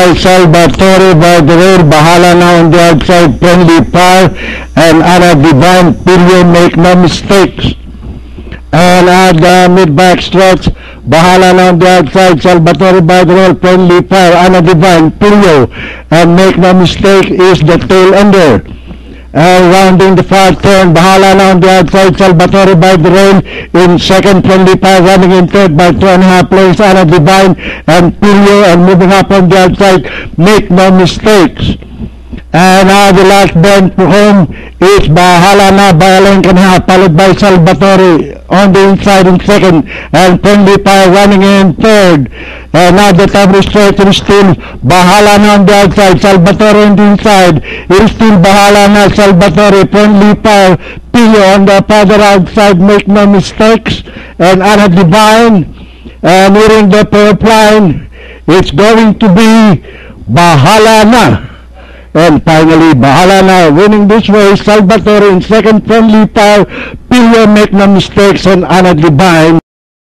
by Salvatore by the rail. Bahala na on the outside. Friendly fire. And Ana Divine Pilio, make no mistakes. And at the mid-back stretch, Bahala na on the outside. Salvatore by the rail. Friendly fire. Ana Divine Pilio. And make no mistake is the tail ender. Rounding the far turn, Bahala na on the outside. Salvatore by the rail in second. Friendly fire running in third by 2.5 lengths. Ana Divine and Pilio, and moving up on the outside. Make no mistakes. And now the last bend for home is Bahala na by a length and a half, followed by Salvatore on the inside in second, and Friendly Fire running in third. And now the top of the straight is still Bahala na on the outside, Salvatore on the inside. It is still Bahala na, Salvatore, Friendly Fire, Pilio on the further outside, make no mistakes. And Ana Divine, nearing the purple line, it's going to be Bahala na. And finally, Bahala na winning this way. Salvatore in second, Friendly Fire, Pilio, make no mistakes, and Ana Divine.